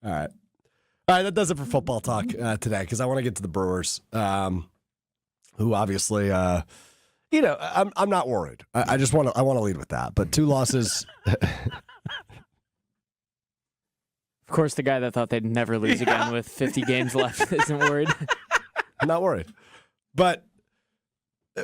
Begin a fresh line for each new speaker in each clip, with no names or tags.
All right. All right, that does it for football talk today because I want to get to the Brewers, who obviously, I'm not worried. I just want to lead with that. But 2 losses.
Of course, the guy that thought they'd never lose again with 50 games left isn't worried.
I'm not worried. But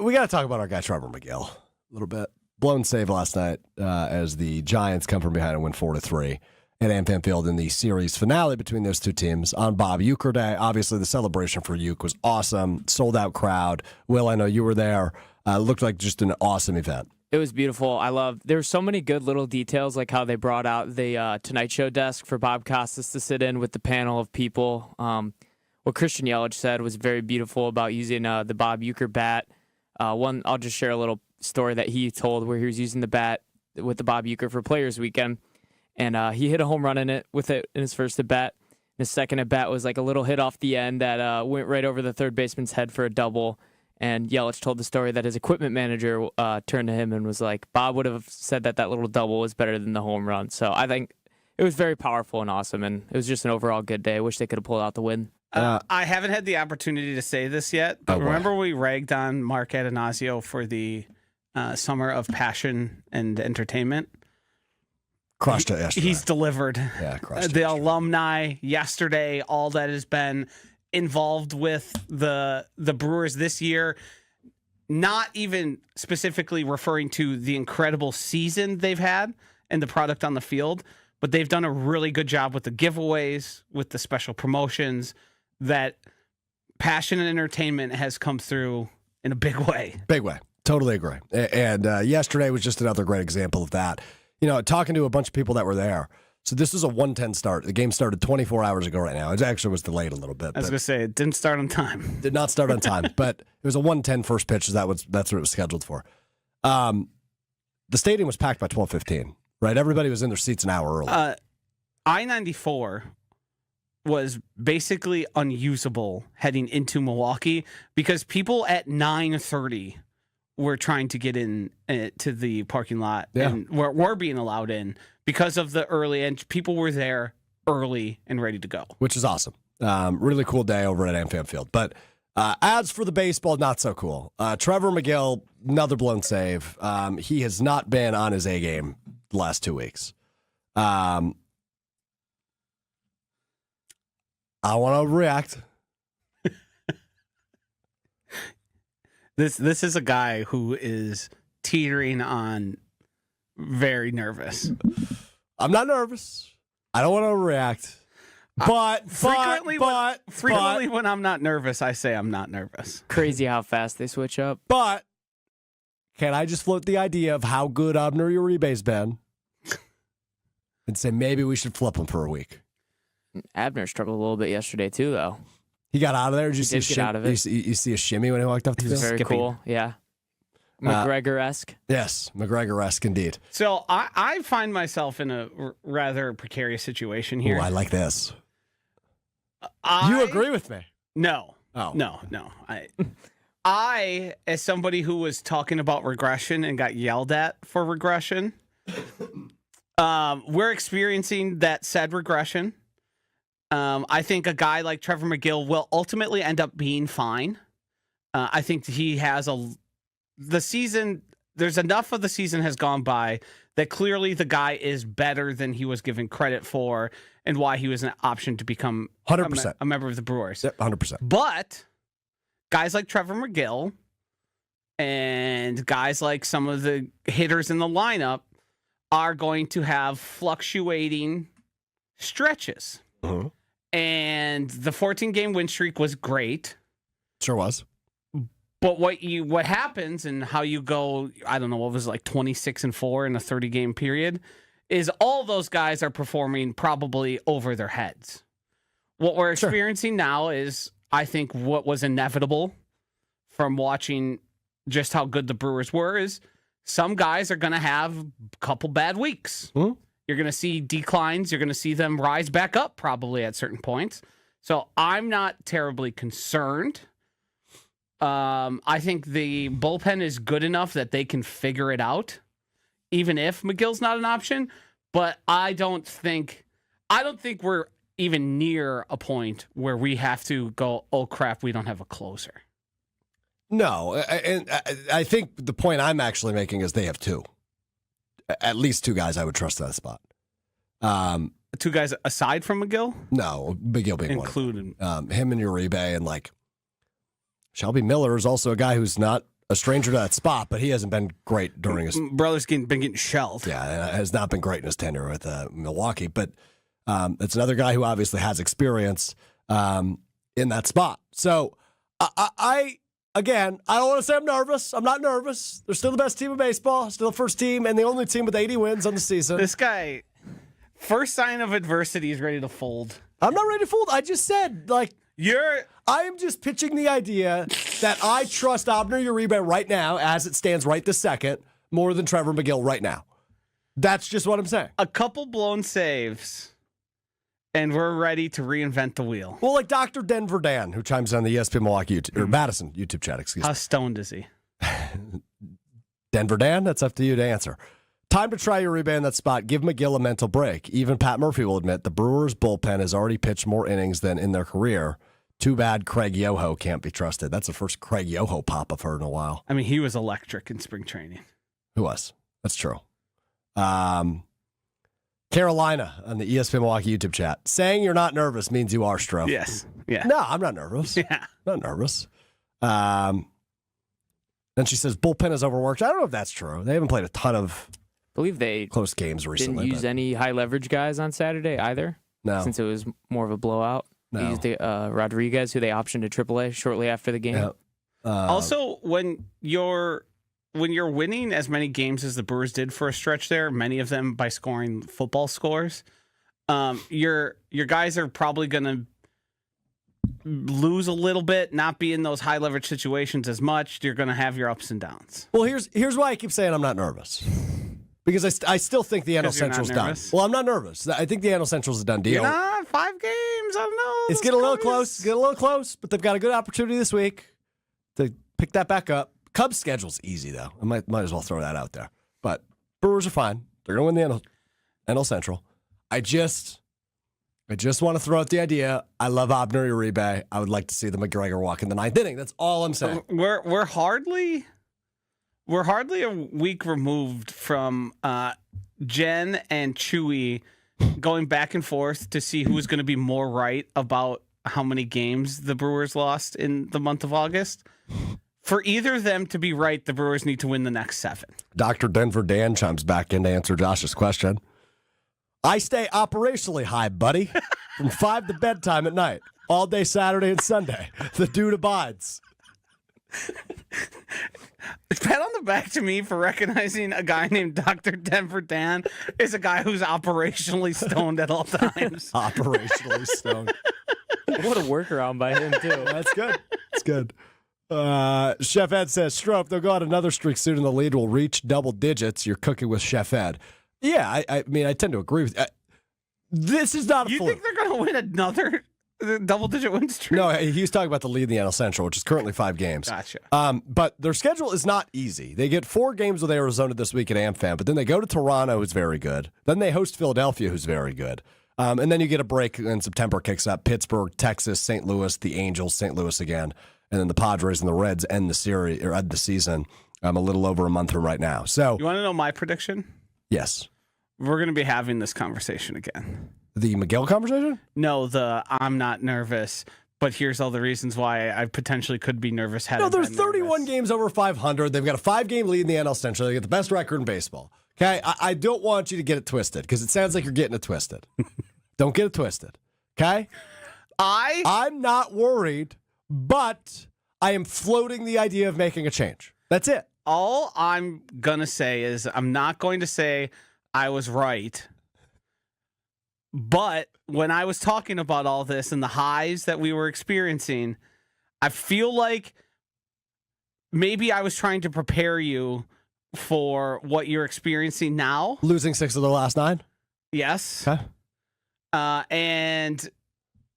we got to talk about our guy Trevor McGill a little bit. Blown save last night as the Giants come from behind and win 4-3. At AmFam Field in the series finale between those two teams on Bob Uecker Day. Obviously, the celebration for Ueck was awesome. Sold-out crowd. Will, I know you were there. Looked like just an awesome event.
It was beautiful. There were so many good little details, like how they brought out the Tonight Show desk for Bob Costas to sit in with the panel of people. What Christian Yelich said was very beautiful about using the Bob Uecker bat. I'll just share a little story that he told where he was using the bat with the Bob Uecker for Players Weekend. And he hit a home run in his first at bat. His second at bat was like a little hit off the end that went right over the third baseman's head for a double. And Yelich told the story that his equipment manager turned to him and was like, Bob would have said that little double was better than the home run. So I think it was very powerful and awesome, and it was just an overall good day. I wish they could have pulled out the win.
I haven't had the opportunity to say this yet, but remember we ragged on Mark Atanasio for the Summer of Passion and Entertainment?
Crushed it yesterday.
He's delivered.
Yeah, crushed
the alumni yesterday, all that has been involved with the Brewers this year, not even specifically referring to the incredible season they've had and the product on the field, but they've done a really good job with the giveaways, with the special promotions. That passion and entertainment has come through in a big way.
Big way. Totally agree. And yesterday was just another great example of that. Talking to a bunch of people that were there. So this was a 1:10 start. The game started 24 hours ago right now. It actually was delayed a little bit.
I was going to say, it didn't start on time.
Did not start on time, but it was a 1:10 first pitch. That's what it was scheduled for. The stadium was packed by 12:15, right? Everybody was in their seats an hour early.
I-94 was basically unusable heading into Milwaukee because people at 9:30 were trying to get in to the parking lot and were being allowed in because of the early, and people were there early and ready to go.
Which is awesome. Really cool day over at AmFam Field. But as for the baseball, not so cool. Trevor McGill, another blown save. He has not been on his A game the last 2 weeks. I want to react.
This is a guy who is teetering on very nervous.
I'm not nervous. I don't want to react. But
frequently when I'm not nervous, I say I'm not nervous.
Crazy how fast they switch up.
But can I just float the idea of how good Abner Uribe's been and say maybe we should flip him for a week?
Abner struggled a little bit yesterday too, though.
He got out of there. Did you see
get out of it.
You see a shimmy when he walked off the field?
Very cool. Yeah. McGregor-esque.
Yes, McGregor-esque indeed.
So I find myself in a rather precarious situation here.
Ooh, I like this. You agree with me?
No.
Oh.
No. I, as somebody who was talking about regression and got yelled at for regression, we're experiencing that said regression. I think a guy like Trevor McGill will ultimately end up being fine. I think he has the season. There's enough of the season has gone by that clearly the guy is better than he was given credit for, and why he was an option to become
100%
a member of the Brewers.
Yep, 100%.
But guys like Trevor McGill and guys like some of the hitters in the lineup are going to have fluctuating stretches.
Uh-huh.
And the 14-game win streak was great.
Sure was.
But what happens and how you go, I don't know, what was it, like 26-4 in a 30-game period, is all those guys are performing probably over their heads. What we're experiencing now is, I think, what was inevitable from watching just how good the Brewers were is some guys are going to have a couple bad weeks.
Mm-hmm.
You're going to see declines. You're going to see them rise back up probably at certain points. So I'm not terribly concerned. I think the bullpen is good enough that they can figure it out, even if McGill's not an option. But I don't think we're even near a point where we have to go, oh crap, we don't have a closer.
No, and I think the point I'm actually making is they have two. At least two guys I would trust in that spot.
Two guys aside from McGill?
No, McGill being
included.
one. Him and Uribe, and like Shelby Miller is also a guy who's not a stranger to that spot, but he hasn't been great during his...
Brother's been getting shelled.
Yeah, has not been great in his tenure with Milwaukee, but it's another guy who obviously has experience in that spot. So Again, I don't want to say I'm nervous. I'm not nervous. They're still the best team in baseball, still the first team, and the only team with 80 wins on the season.
This guy, first sign of adversity, is ready to fold.
I'm not ready to fold. I just said, I am just pitching the idea that I trust Abner Uribe right now, as it stands right this second, more than Trevor McGill right now. That's just what I'm saying.
A couple blown saves, and we're ready to reinvent the wheel.
Well, like Dr. Denver Dan, who chimes on the ESPN Milwaukee YouTube, or Madison YouTube chat, excuse me.
How stoned is he?
Denver Dan, that's up to you to answer. Time to try Uribe in that spot. Give McGill a mental break. Even Pat Murphy will admit the Brewers' bullpen has already pitched more innings than in their career. Too bad Craig Yoho can't be trusted. That's the first Craig Yoho pop I've heard in a while.
I mean, he was electric in spring training.
Who was? That's true. Carolina on the ESPN Milwaukee YouTube chat. Saying you're not nervous means you are, Strouf.
Yes. Yeah.
No, I'm not nervous.
Yeah.
Not nervous. Then she says bullpen is overworked. I don't know if that's true. They haven't played a ton of
believe they
close games recently.
Didn't use any high leverage guys on Saturday either.
No.
Since it was more of a blowout.
No.
They used Rodriguez, who they optioned to AAA shortly after the game.
Yeah.
Also, when you're winning as many games as the Brewers did for a stretch there, many of them by scoring football scores, your guys are probably going to lose a little bit, not be in those high leverage situations as much. You're going to have your ups and downs.
Well, here's why I keep saying I'm not nervous. Because I still think the NL Central's done. Well, I'm not nervous. I think the NL Central's a done deal.
You're not 5 games. I don't know.
It's getting a little close. But they've got a good opportunity this week to pick that back up. Cubs' schedule's easy, though. I might as well throw that out there. But Brewers are fine. They're going to win the NL Central. I just want to throw out the idea. I love Abner Uribe. I would like to see the McGregor walk in the 9th inning. That's all I'm saying.
We're hardly a week removed from Jen and Chewy going back and forth to see who's going to be more right about how many games the Brewers lost in the month of August. For either of them to be right, the Brewers need to win the next 7.
Dr. Denver Dan chimes back in to answer Josh's question. I stay operationally high, buddy, from 5 to bedtime at night, all day Saturday and Sunday. The dude abides.
Pat on the back to me for recognizing a guy named Dr. Denver Dan is a guy who's operationally stoned at all times.
Operationally stoned.
What a workaround by him, too.
That's good. That's good. Chef Ed says, Strouf, they'll go out another streak soon and the lead will reach double digits. You're cooking with Chef Ed. Yeah, I mean, I tend to agree with that. This is not a
You think they're going to win another double-digit win streak?
No, he's talking about the lead in the NL Central, which is currently 5 games.
Gotcha.
But their schedule is not easy. They get 4 games with Arizona this week at AmFam, but then they go to Toronto, who's very good. Then they host Philadelphia, who's very good. And then you get a break, and September kicks up. Pittsburgh, Texas, St. Louis, the Angels, St. Louis again. And then the Padres and the Reds end the series or end the season a little over a month from right now. So
you want to know my prediction?
Yes.
We're going to be having this conversation again.
The McGill conversation?
No, I'm not nervous, but here's all the reasons why I potentially could be nervous.
No, there's 31 games over 500. They've got a 5-game lead in the NL Central. They get the best record in baseball. Okay, I don't want you to get it twisted because it sounds like you're getting it twisted. Don't get it twisted. Okay? I'm not worried, but I am floating the idea of making a change. That's it.
All I'm going to say is I'm not going to say I was right. But when I was talking about all this and the highs that we were experiencing, I feel like maybe I was trying to prepare you for what you're experiencing now.
Losing 6 of the last 9?
Yes.
Okay.
And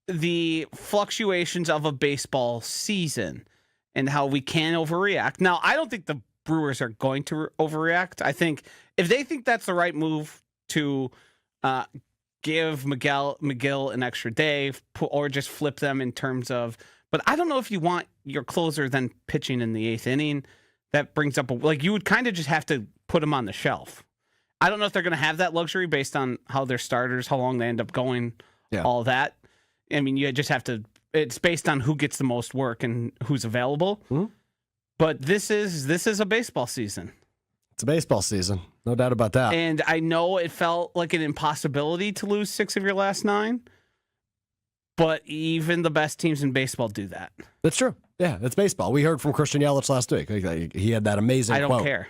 the fluctuations of a baseball season and how we can overreact. Now, I don't think the Brewers are going to overreact. I think if they think that's the right move to give McGill an extra day, or just flip them in terms of. But I don't know if you want your closer then pitching in the 8th inning. That brings up you would kind of just have to put them on the shelf. I don't know if they're going to have that luxury based on how their starters, how long they end up going, all that. I mean, you just have to. It's based on who gets the most work and who's available. Mm-hmm. But this is a baseball season.
It's a baseball season, no doubt about that.
And I know it felt like an impossibility to lose 6 of your last 9, but even the best teams in baseball do that.
That's true. Yeah, it's baseball. We heard from Christian Yelich last week. He had that amazing quote.
I don't care.